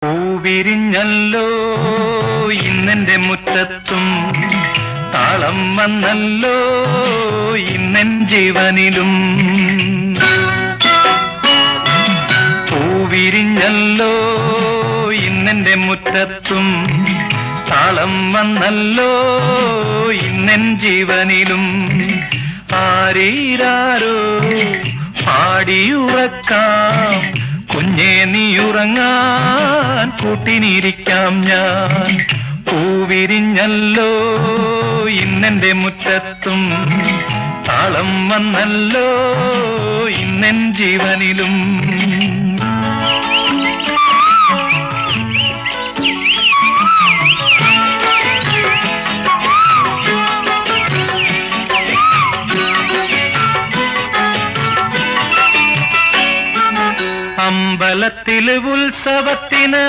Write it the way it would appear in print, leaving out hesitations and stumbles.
പൂവിരിഞ്ഞല്ലോ ഇന്നെന്റെ മുറ്റത്തും താളം വന്നല്ലോ ഇന്നെൻ ജീവനിലും. പൂവിരിഞ്ഞല്ലോ ഇന്നെന്റെ മുറ്റത്തും താളം വന്നല്ലോ ഇന്നെൻ ജീവനിലും. ആരീരാരോ പാടിയുറക്കാം കുഞ്ഞേ നീയുറങ്ങാൻ കൂട്ടിനിരിക്കാം ഞാൻ. പൂവിരിഞ്ഞല്ലോ ഇന്നെന്റെ മുറ്റത്തും താളം വന്നല്ലോ ഇന്നെൻ ജീവനിലും. അമ്പലത്തില് ഉത്സവത്തിന്